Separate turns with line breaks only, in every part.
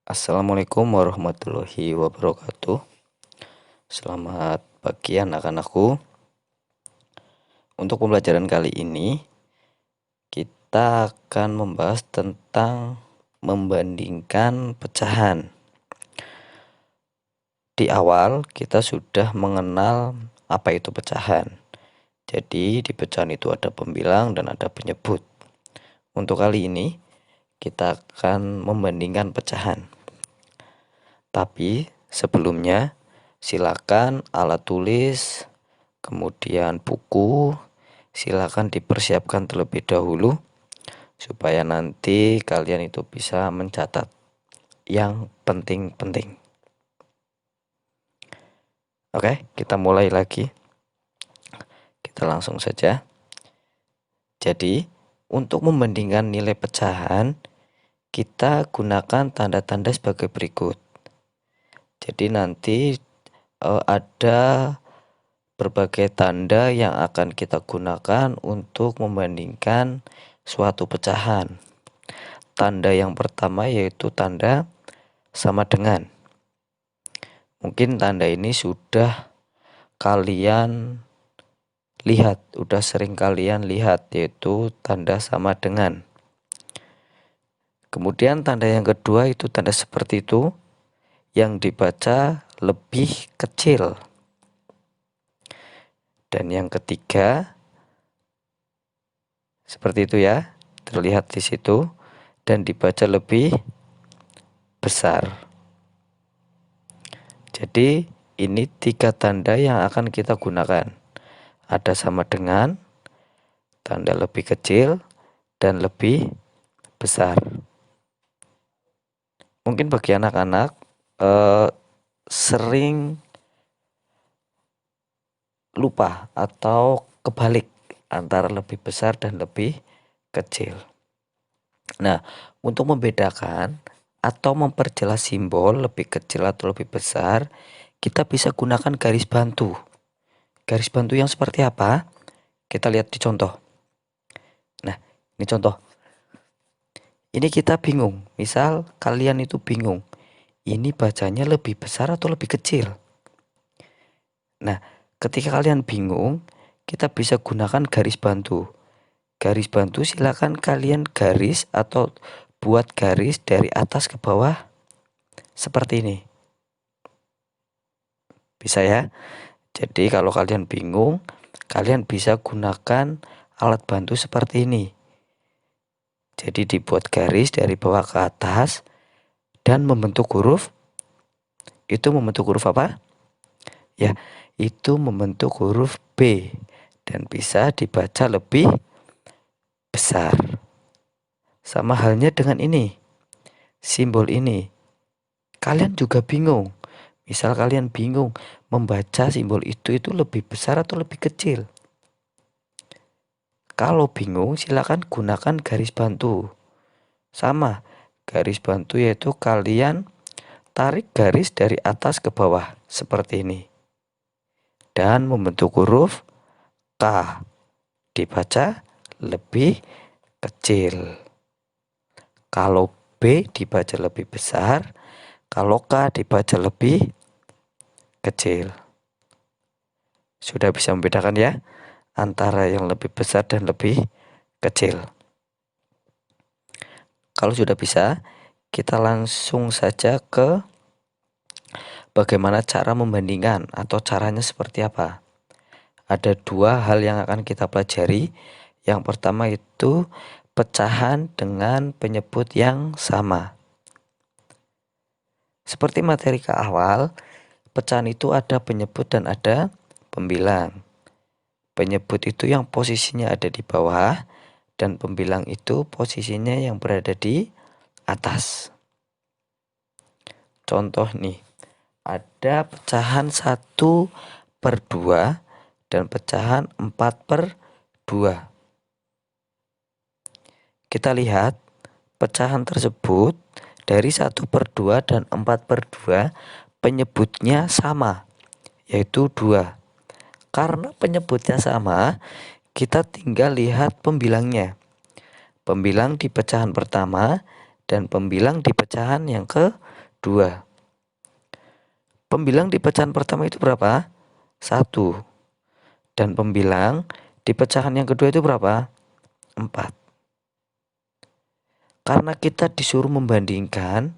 Assalamualaikum warahmatullahi wabarakatuh. Selamat pagi anak-anakku. Untuk pembelajaran kali ini kita akan membahas tentang membandingkan pecahan. Di awal kita sudah mengenal apa itu pecahan. Jadi di pecahan itu ada pembilang dan ada penyebut. Untuk kali ini kita akan membandingkan pecahan. Tapi sebelumnya silakan alat tulis, kemudian buku, silakan dipersiapkan terlebih dahulu supaya nanti kalian itu bisa mencatat yang penting-penting. Oke, kita mulai lagi. Kita langsung saja. Jadi, untuk membandingkan nilai pecahan, kita gunakan tanda-tanda sebagai berikut. Jadi nanti ada berbagai tanda yang akan kita gunakan untuk membandingkan suatu pecahan. Tanda yang pertama yaitu tanda sama dengan. Mungkin tanda ini sudah kalian lihat, sudah sering kalian lihat, yaitu tanda sama dengan. Kemudian tanda yang kedua itu tanda seperti itu, yang dibaca lebih kecil. Dan yang ketiga seperti itu ya, terlihat di situ dan dibaca lebih besar. Jadi ini 3 tanda yang akan kita gunakan. Ada sama dengan, tanda lebih kecil, dan lebih besar. Mungkin bagi anak-anak sering lupa atau kebalik antara lebih besar dan lebih kecil. Nah, untuk membedakan atau memperjelas simbol lebih kecil atau lebih besar, kita bisa gunakan garis bantu. Garis bantu yang seperti apa? Kita lihat di contoh. Nah, ini contoh. Ini kita bingung. Misal kalian itu bingung. Ini bacanya lebih besar atau lebih kecil? Nah, ketika kalian bingung, kita bisa gunakan garis bantu. Garis bantu silakan kalian garis atau buat garis dari atas ke bawah seperti ini. Bisa ya? Jadi kalau kalian bingung, kalian bisa gunakan alat bantu seperti ini. Jadi dibuat garis dari bawah ke atas dan membentuk huruf. Itu membentuk huruf apa? Ya, itu membentuk huruf B dan bisa dibaca lebih besar. Sama halnya dengan ini. Simbol ini. Kalian juga bingung. Misal kalian bingung membaca simbol itu lebih besar atau lebih kecil. Kalau bingung silakan gunakan garis bantu. Sama, garis bantu yaitu kalian tarik garis dari atas ke bawah seperti ini. Dan membentuk huruf K. Dibaca lebih kecil. Kalau B dibaca lebih besar, kalau K dibaca lebih kecil. Sudah bisa membedakan ya antara yang lebih besar dan lebih kecil. Kalau sudah bisa, kita langsung saja ke bagaimana cara membandingkan atau caranya seperti apa. Ada 2 hal yang akan kita pelajari. Yang pertama itu pecahan dengan penyebut yang sama. Seperti materi ke awal, pecahan itu ada penyebut dan ada pembilang. Penyebut itu yang posisinya ada di bawah dan pembilang itu posisinya yang berada di atas. Contoh nih, ada pecahan 1/2 dan pecahan 4/2. Kita lihat pecahan tersebut dari 1/2 dan 4/2 penyebutnya sama, yaitu 2. Karena penyebutnya sama, kita tinggal lihat pembilangnya. Pembilang di pecahan pertama dan pembilang di pecahan yang 2. Pembilang di pecahan pertama itu berapa? 1. Dan pembilang di pecahan yang kedua itu berapa? 4. Karena kita disuruh membandingkan,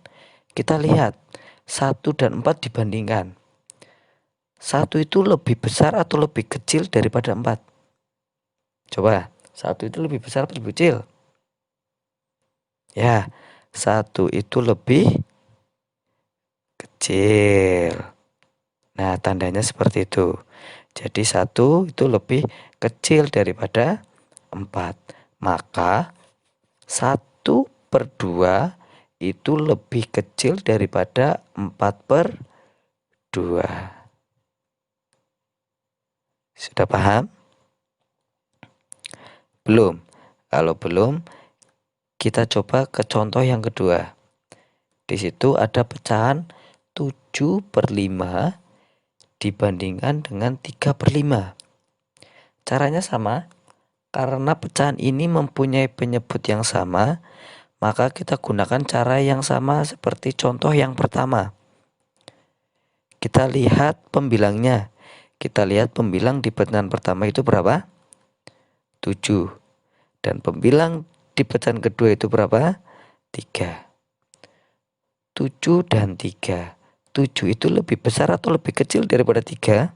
kita lihat 1 dan 4 dibandingkan. 1 itu lebih besar atau lebih kecil daripada 4? Coba, 1 itu lebih besar atau lebih kecil? Ya, 1 itu lebih kecil. Nah, tandanya seperti itu. Jadi 1 itu lebih kecil daripada 4. Maka 1/2 itu lebih kecil daripada 4/2. Sudah paham? Belum? Kalau belum, kita coba ke contoh yang kedua. Di situ ada pecahan 7/5 dibandingkan dengan 3/5. Caranya sama. Karena pecahan ini mempunyai penyebut yang sama, maka kita gunakan cara yang sama seperti contoh yang pertama. Kita lihat pembilangnya. Kita lihat pembilang di pecahan pertama itu berapa? 7. Dan pembilang di pecahan kedua itu berapa? 3. 7 dan 3. 7 itu lebih besar atau lebih kecil daripada 3?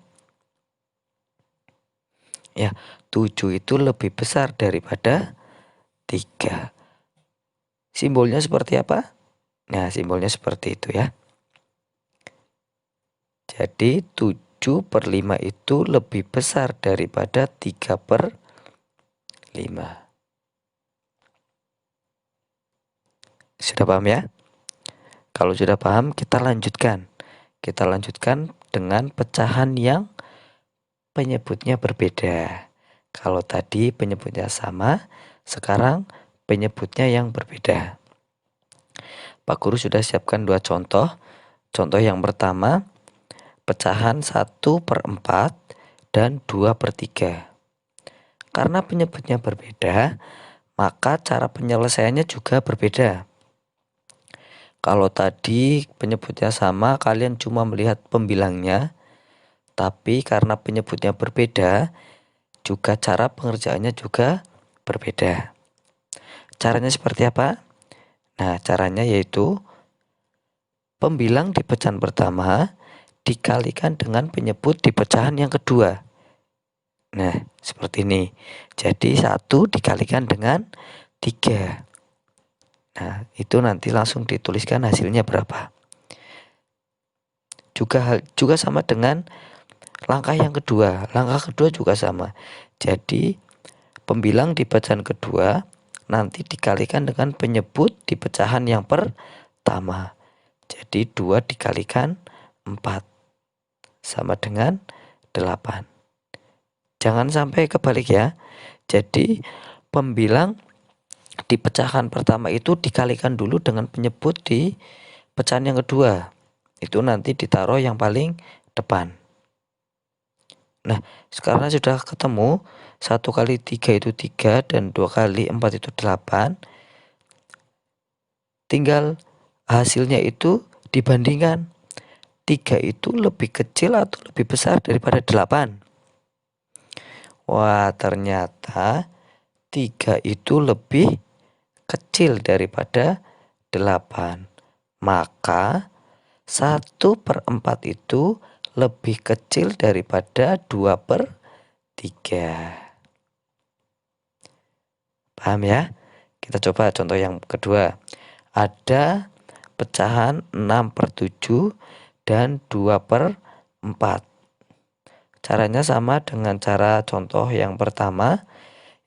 Ya, 7 itu lebih besar daripada 3. Simbolnya seperti apa? Nah, simbolnya seperti itu ya. Jadi 7/5 itu lebih besar daripada 3/5. Sudah paham ya? Kalau sudah paham, kita lanjutkan. Kita lanjutkan dengan pecahan yang penyebutnya berbeda. Kalau tadi penyebutnya sama, sekarang penyebutnya yang berbeda. Pak Guru sudah siapkan 2 contoh. Contoh yang pertama, pecahan 1/4 dan 2/3. Karena penyebutnya berbeda, maka cara penyelesaiannya juga berbeda. Kalau tadi penyebutnya sama, kalian cuma melihat pembilangnya. Tapi karena penyebutnya berbeda, juga cara pengerjaannya juga berbeda. Caranya seperti apa? Nah, caranya yaitu pembilang di pecahan pertama dikalikan dengan penyebut di pecahan yang kedua. Nah, seperti ini. Jadi 1 dikalikan dengan 3. Nah, itu nanti langsung dituliskan hasilnya berapa. Juga sama dengan langkah yang kedua. Langkah kedua juga sama. Jadi, pembilang di pecahan kedua nanti dikalikan dengan penyebut di pecahan yang pertama. Jadi 2 dikalikan 4 sama dengan 8. Jangan sampai kebalik ya. Jadi, pembilang di pecahan pertama itu dikalikan dulu dengan penyebut di pecahan yang kedua. Itu nanti ditaruh yang paling depan. Nah, sekarang sudah ketemu 1 kali 3 itu 3 dan 2 kali 4 itu 8. Tinggal hasilnya itu dibandingkan. 3 itu lebih kecil atau lebih besar daripada 8? Wah, ternyata 3 itu lebih kecil daripada 8. Maka 1/4 itu lebih kecil daripada 2/3. Paham ya? Kita coba contoh yang kedua. Ada pecahan 6/7 dan 2/4. Caranya sama dengan cara contoh yang pertama,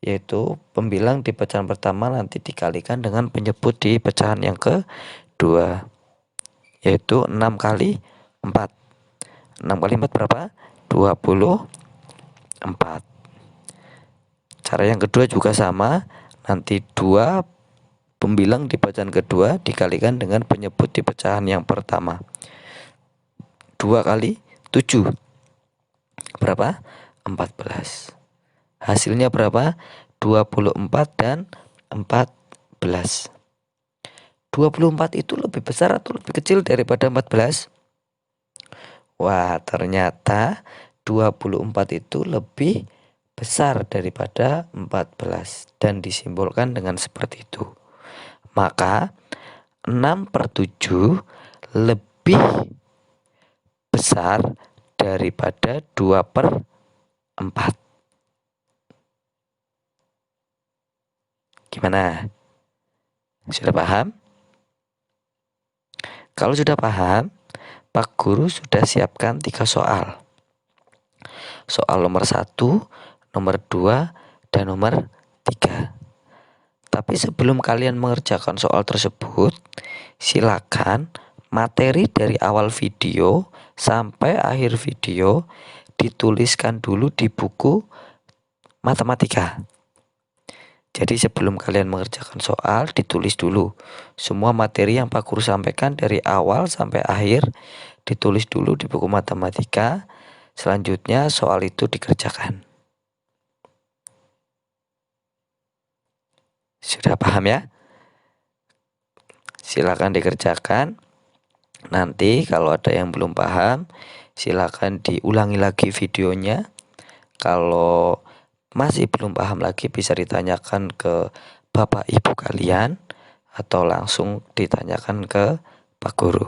yaitu pembilang di pecahan pertama nanti dikalikan dengan penyebut di pecahan yang kedua, yaitu 6 kali 4. 6 kali 4 berapa? 24. Cara yang kedua juga sama, nanti 2 pembilang di pecahan kedua dikalikan dengan penyebut di pecahan yang pertama. 2 kali 7 berapa? 14. Hasilnya berapa? 24 dan 14. 24 itu lebih besar atau lebih kecil daripada 14? Wah, ternyata 24 itu lebih besar daripada 14 dan disimbolkan dengan seperti itu. Maka 6/7 lebih besar daripada 2/4. Gimana? Sudah paham? Kalau sudah paham, Pak Guru sudah siapkan 3 soal. Soal nomor 1, nomor 2, dan nomor 3. Tapi sebelum kalian mengerjakan soal tersebut, silakan materi dari awal video sampai akhir video dituliskan dulu di buku matematika. Jadi sebelum kalian mengerjakan soal, ditulis dulu semua materi yang Pak Guru sampaikan dari awal sampai akhir, ditulis dulu di buku matematika. Selanjutnya soal itu dikerjakan. Sudah paham ya? Silakan dikerjakan. Nanti kalau ada yang belum paham, silakan diulangi lagi videonya. Kalau masih belum paham lagi, bisa ditanyakan ke Bapak Ibu kalian atau langsung ditanyakan ke Pak Guru.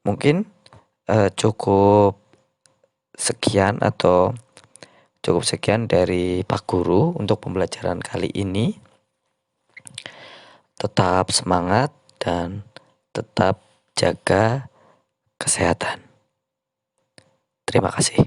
Mungkin cukup sekian dari Pak Guru untuk pembelajaran kali ini. Tetap semangat dan tetap jaga kesehatan. Terima kasih.